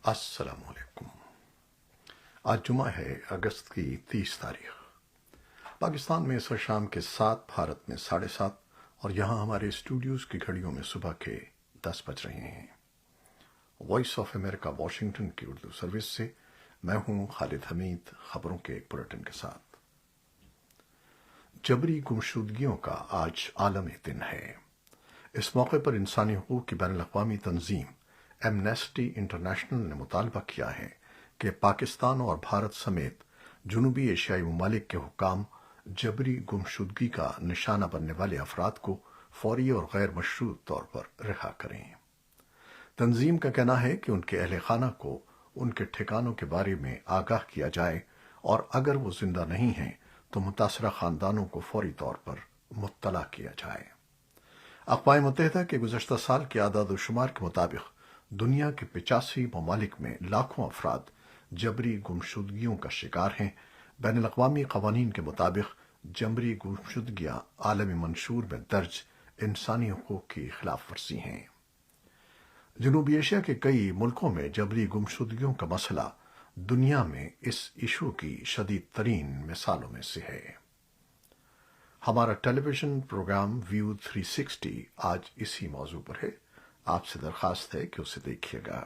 السلام علیکم۔ آج جمعہ ہے، اگست کی 30 تاریخ۔ پاکستان میں اس وقت شام کے 7، بھارت میں 7:30 اور یہاں ہمارے اسٹوڈیوز کی گھڑیوں میں صبح کے 10 بج رہے ہیں۔ وائس آف امریکہ واشنگٹن کی اردو سروس سے میں ہوں خالد حمید، خبروں کے ایک بلیٹن کے ساتھ۔ جبری گمشدگیوں کا آج عالمی دن ہے۔ اس موقع پر انسانی حقوق کی بین الاقوامی تنظیم ایمنسٹی انٹرنیشنل نے مطالبہ کیا ہے کہ پاکستان اور بھارت سمیت جنوبی ایشیائی ممالک کے حکام جبری گمشدگی کا نشانہ بننے والے افراد کو فوری اور غیر مشروط طور پر رہا کریں۔ تنظیم کا کہنا ہے کہ ان کے اہل خانہ کو ان کے ٹھکانوں کے بارے میں آگاہ کیا جائے اور اگر وہ زندہ نہیں ہیں تو متاثرہ خاندانوں کو فوری طور پر مطلع کیا جائے۔ اقوام متحدہ کے گزشتہ سال کے اعداد و شمار کے مطابق دنیا کے 85 ممالک میں لاکھوں افراد جبری گمشدگیوں کا شکار ہیں۔ بین الاقوامی قوانین کے مطابق جبری گمشدگیاں عالمی منشور میں درج انسانی حقوق کی خلاف ورزی ہیں۔ جنوبی ایشیا کے کئی ملکوں میں جبری گمشدگیوں کا مسئلہ دنیا میں اس ایشو کی شدید ترین مثالوں میں سے ہے۔ ہمارا ٹیلی ویژن پروگرام ویو 360 آج اسی موضوع پر ہے۔ آپ سے درخواست ہے کہ اسے دیکھیے گا۔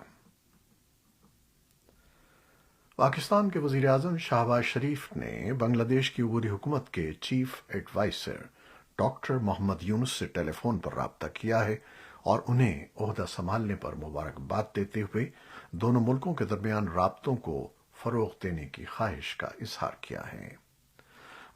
پاکستان کے وزیر اعظم شہباز شریف نے بنگلہ دیش کی عبوری حکومت کے چیف ایڈوائزر ڈاکٹر محمد یونس سے ٹیلی فون پر رابطہ کیا ہے اور انہیں عہدہ سنبھالنے پر مبارکباد دیتے ہوئے دونوں ملکوں کے درمیان رابطوں کو فروغ دینے کی خواہش کا اظہار کیا ہے۔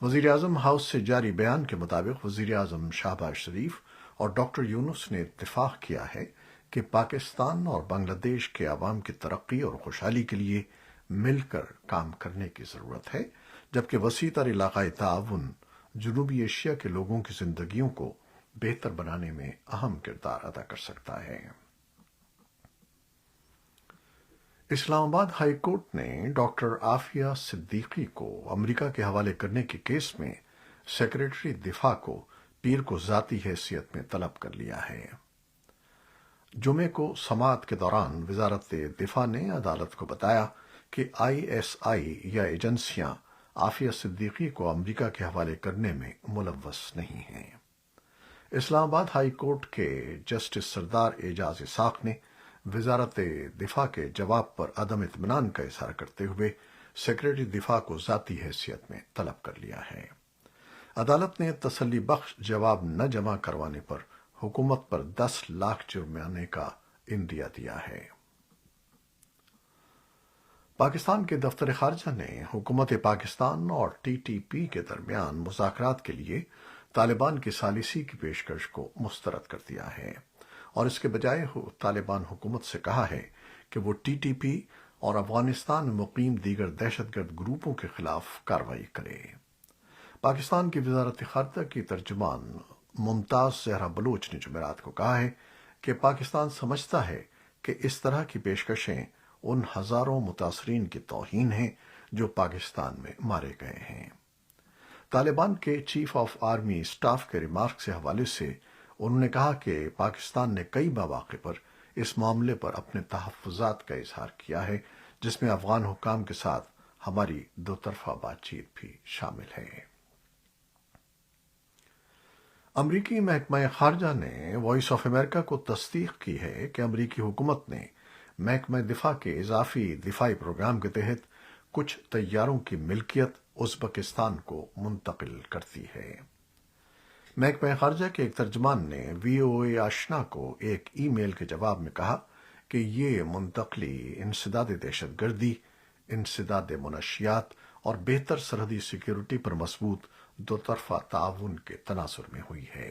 وزیر اعظم ہاؤس سے جاری بیان کے مطابق وزیر اعظم شہباز شریف اور ڈاکٹر یونس نے اتفاق کیا ہے کہ پاکستان اور بنگلہ دیش کے عوام کی ترقی اور خوشحالی کے لیے مل کر کام کرنے کی ضرورت ہے، جبکہ وسیع تر علاقائی تعاون جنوبی ایشیا کے لوگوں کی زندگیوں کو بہتر بنانے میں اہم کردار ادا کر سکتا ہے۔ اسلام آباد ہائی کورٹ نے ڈاکٹر عافیہ صدیقی کو امریکہ کے حوالے کرنے کے کیس میں سیکریٹری دفاع کو پیر کو ذاتی حیثیت میں طلب کر لیا ہے۔ جمعے کو سماعت کے دوران وزارت دفاع نے عدالت کو بتایا کہ ISI یا ایجنسیاں عافیہ صدیقی کو امریکہ کے حوالے کرنے میں ملوث نہیں ہیں۔ اسلام آباد ہائی کورٹ کے جسٹس سردار اعجاز اسحاق نے وزارت دفاع کے جواب پر عدم اطمینان کا اظہار کرتے ہوئے سیکریٹری دفاع کو ذاتی حیثیت میں طلب کر لیا ہے۔ عدالت نے تسلی بخش جواب نہ جمع کروانے پر حکومت پر 10 لاکھ جرمانے کا عندیہ دیا ہے۔ پاکستان کے دفتر خارجہ نے حکومت پاکستان اور TTP کے درمیان مذاکرات کے لیے طالبان کی ثالثی کی پیشکش کو مسترد کر دیا ہے اور اس کے بجائے طالبان حکومت سے کہا ہے کہ وہ TTP اور افغانستان میں مقیم دیگر دہشت گرد گروپوں کے خلاف کارروائی کرے۔ پاکستان کی وزارت خارجہ کی ترجمان ممتاز زہرا بلوچ نے جمعرات کو کہا ہے کہ پاکستان سمجھتا ہے کہ اس طرح کی پیشکشیں ان ہزاروں متاثرین کی توہین ہیں جو پاکستان میں مارے گئے ہیں۔ طالبان کے چیف آف آرمی اسٹاف کے ریمارک سے حوالے سے انہوں نے کہا کہ پاکستان نے کئی مواقع پر اس معاملے پر اپنے تحفظات کا اظہار کیا ہے، جس میں افغان حکام کے ساتھ ہماری دو طرفہ بات چیت بھی شامل ہے۔ امریکی محکمہ خارجہ نے وائس آف امریکہ کو تصدیق کی ہے کہ امریکی حکومت نے محکمہ دفاع کے اضافی دفاعی پروگرام کے تحت کچھ طیاروں کی ملکیت ازبکستان کو منتقل کر دی ہے۔ محکمہ خارجہ کے ایک ترجمان نے VOA آشنا کو ایک ای میل کے جواب میں کہا کہ یہ منتقلی انسداد دہشت گردی، انسداد منشیات اور بہتر سرحدی سیکیورٹی پر مضبوط دو طرفہ تعاون کے تناظر میں ہوئی ہے۔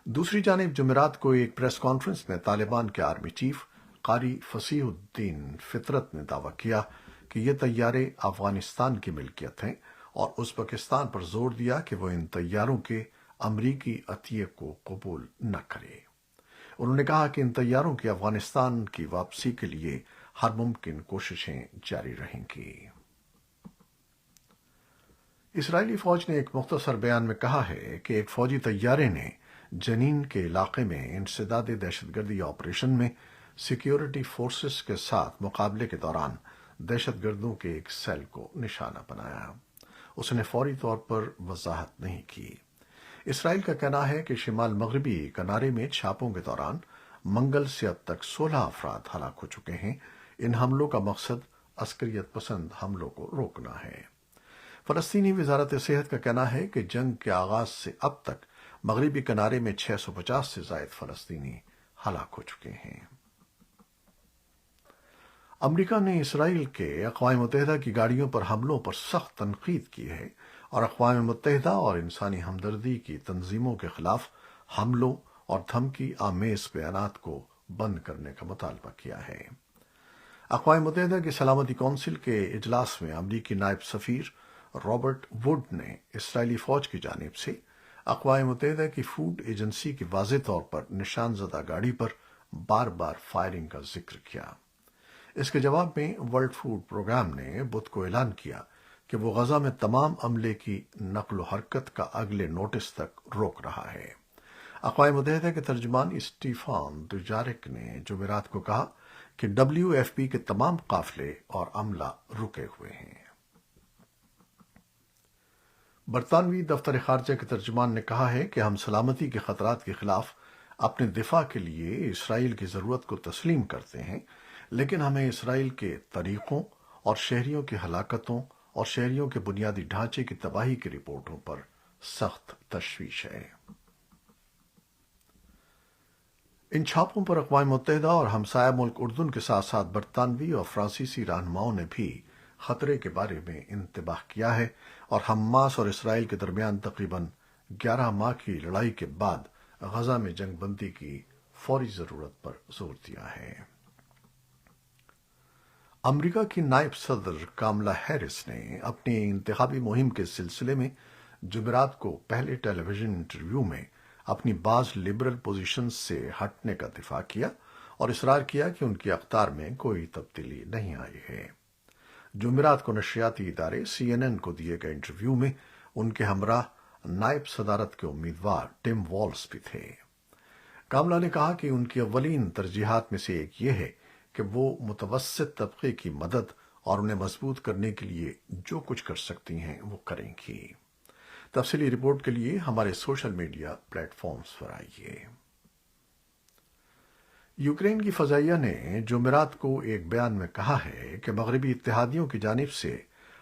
دوسری جانب جمعرات کو ایک پریس کانفرنس میں طالبان کے آرمی چیف قاری فصیح الدین فطرت نے دعویٰ کیا کہ یہ طیارے افغانستان کی ملکیت ہیں اور ازبکستان پر زور دیا کہ وہ ان طیاروں کے امریکی عطیے کو قبول نہ کرے۔ انہوں نے کہا کہ ان طیاروں کی افغانستان کی واپسی کے لیے ہر ممکن کوششیں جاری رہیں گی۔ اسرائیلی فوج نے ایک مختصر بیان میں کہا ہے کہ ایک فوجی طیارے نے جنین کے علاقے میں انسداد دہشت گردی آپریشن میں سیکیورٹی فورسز کے ساتھ مقابلے کے دوران دہشت گردوں کے ایک سیل کو نشانہ بنایا۔ اس نے فوری طور پر وضاحت نہیں کی۔ اسرائیل کا کہنا ہے کہ شمال مغربی کنارے میں چھاپوں کے دوران منگل سے اب تک 16 افراد ہلاک ہو چکے ہیں۔ ان حملوں کا مقصد عسکریت پسند حملوں کو روکنا ہے۔ فلسطینی وزارت صحت کا کہنا ہے کہ جنگ کے آغاز سے اب تک مغربی کنارے میں 650 سے زائد فلسطینی ہلاک ہو چکے ہیں۔ امریکہ نے اسرائیل کے اقوام متحدہ کی گاڑیوں پر حملوں پر سخت تنقید کی ہے اور اقوام متحدہ اور انسانی ہمدردی کی تنظیموں کے خلاف حملوں اور دھمکی آمیز بیانات کو بند کرنے کا مطالبہ کیا ہے۔ اقوام متحدہ کی سلامتی کونسل کے اجلاس میں امریکی نائب سفیر رابرٹ ووڈ نے اسرائیلی فوج کی جانب سے اقوام متحدہ کی فوڈ ایجنسی کی واضح طور پر نشان زدہ گاڑی پر بار بار فائرنگ کا ذکر کیا۔ اس کے جواب میں ورلڈ فوڈ پروگرام نے بدھ کو اعلان کیا کہ وہ غزہ میں تمام عملے کی نقل و حرکت کا اگلے نوٹس تک روک رہا ہے۔ اقوام متحدہ کے ترجمان اسٹیفان دوجارک نے جمعرات کو کہا کہ WFP کے تمام قافلے اور عملہ رکے ہوئے ہیں۔ برطانوی دفتر خارجہ کے ترجمان نے کہا ہے کہ ہم سلامتی کے خطرات کے خلاف اپنے دفاع کے لیے اسرائیل کی ضرورت کو تسلیم کرتے ہیں، لیکن ہمیں اسرائیل کے طریقوں اور شہریوں کی ہلاکتوں اور شہریوں کے بنیادی ڈھانچے کی تباہی کی رپورٹوں پر سخت تشویش ہے۔ ان چھاپوں پر اقوام متحدہ اور ہمسایہ ملک اردن کے ساتھ ساتھ برطانوی اور فرانسیسی رہنماؤں نے بھی خطرے کے بارے میں انتباہ کیا ہے اور حماس اور اسرائیل کے درمیان تقریباً 11 ماہ کی لڑائی کے بعد غزہ میں جنگ بندی کی فوری ضرورت پر زور دیا ہے۔ امریکہ کی نائب صدر کاملا ہیرس نے اپنی انتخابی مہم کے سلسلے میں جمعرات کو پہلے ٹیلی ویژن انٹرویو میں اپنی بعض لبرل پوزیشنز سے ہٹنے کا دفاع کیا اور اصرار کیا کہ ان کی اقدار میں کوئی تبدیلی نہیں آئی ہے۔ جمعرات کو نشریاتی ادارے CNN کو دیے گئے انٹرویو میں ان کے ہمراہ نائب صدارت کے امیدوار ٹم والز بھی تھے۔ کاملا نے کہا کہ ان کی اولین ترجیحات میں سے ایک یہ ہے کہ وہ متوسط طبقے کی مدد اور انہیں مضبوط کرنے کے لیے جو کچھ کر سکتی ہیں وہ کریں گی۔ تفصیلی رپورٹ کے لیے ہمارے سوشل میڈیا پلیٹ فارمز پر آئیے۔ یوکرین کی فضائیہ نے جمعرات کو ایک بیان میں کہا ہے کہ مغربی اتحادیوں کی جانب سے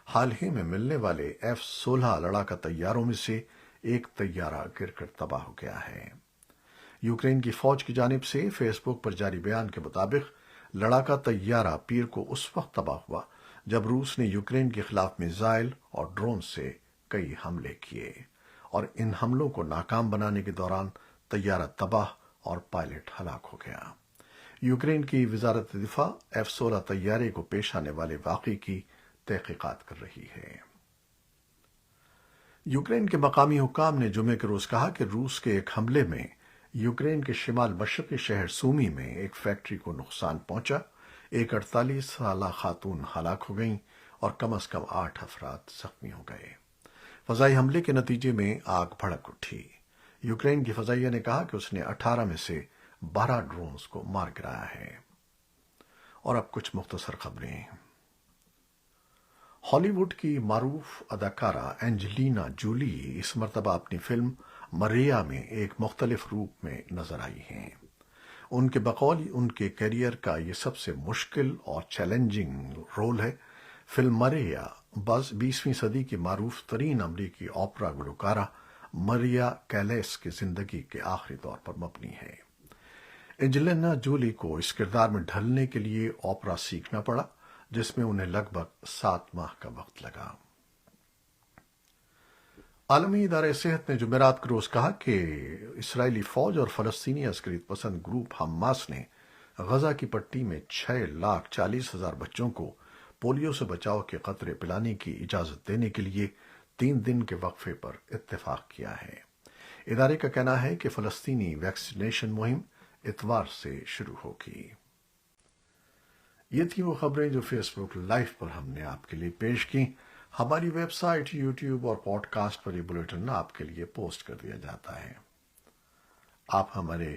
حال ہی میں ملنے والے F-16 لڑاکا طیاروں میں سے ایک طیارہ گر کر تباہ ہو گیا ہے۔ یوکرین کی فوج کی جانب سے فیس بک پر جاری بیان کے مطابق لڑاکا طیارہ پیر کو اس وقت تباہ ہوا جب روس نے یوکرین کے خلاف میزائل اور ڈرون سے کئی حملے کیے اور ان حملوں کو ناکام بنانے کے دوران طیارہ تباہ اور پائلٹ ہلاک ہو گیا۔ یوکرین کی وزارت دفاع F-16 طیارے کو پیش آنے والے واقعے کی تحقیقات کر رہی ہے۔ یوکرین کے مقامی حکام نے جمعے کے روز کہا کہ روس کے ایک حملے میں یوکرین کے شمال مشرقی شہر سومی میں ایک فیکٹری کو نقصان پہنچا، ایک 48 سالہ خاتون ہلاک ہو گئیں اور کم از کم 8 افراد زخمی ہو گئے۔ فضائی حملے کے نتیجے میں آگ بھڑک اٹھی۔ یوکرین کی فضائیہ نے کہا کہ اس نے 18 میں سے 12 ڈرونز کو مار گرایا ہے۔ اور اب کچھ مختصر خبریں۔ ہالی ووڈ کی معروف اداکارہ اینجلینا جولی اس مرتبہ اپنی فلم مریا میں ایک مختلف روپ میں نظر آئی ہیں۔ ان کے بقول ان کے کیریئر کا یہ سب سے مشکل اور چیلنجنگ رول ہے۔ فلم مریا 20ویں صدی کی معروف ترین امریکی اوپرا گلوکارہ مریا کیلیس کی زندگی کے آخری دور پر مبنی ہے۔ اینجلینا جولی کو اس کردار میں ڈھلنے کے لیے اوپرا سیکھنا پڑا، جس میں انہیں لگ بھگ 7 ماہ کا وقت لگا۔ عالمی ادارہ صحت نے جمعرات کے روز کہا کہ اسرائیلی فوج اور فلسطینی عسکریت پسند گروپ حماس نے غزہ کی پٹی میں 6,40,000 بچوں کو پولیو سے بچاؤ کے قطرے پلانے کی اجازت دینے کے لیے 3 دن کے وقفے پر اتفاق کیا ہے۔ ادارے کا کہنا ہے کہ فلسطینی ویکسینیشن مہم اتوار سے شروع ہوگی۔ یہ تھی وہ خبریں جو فیس بک لائیو پر ہم نے آپ کے لیے پیش کی۔ ہماری ویب سائٹ، یوٹیوب اور پوڈ کاسٹ پر یہ بلیٹن آپ کے لیے پوسٹ کر دیا جاتا ہے۔ آپ ہمارے